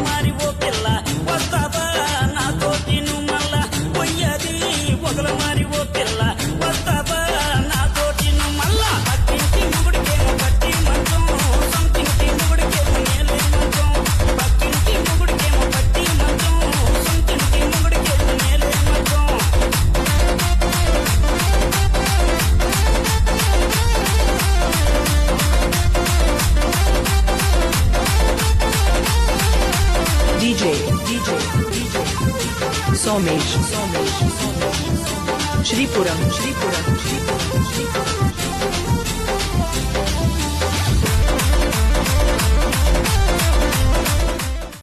మారి ఓ పిల్ల వస్తావా నాతోటి నువ్వు మళ్ళా పొయ్యది పొగల మారి ఓ పిల్ల వస్తావా నాతోటి నువ్వు మళ్ళా పక్కింటి మొగుడికేమో పట్టి మంచం సొంతింటి మొగుడికేమో నేలే మంచం పక్కింటి మొగుడికేమో పట్టి మంచం సొంతింటి మొగుడికేమో నేలే మంచం DJ Somesh Shripuram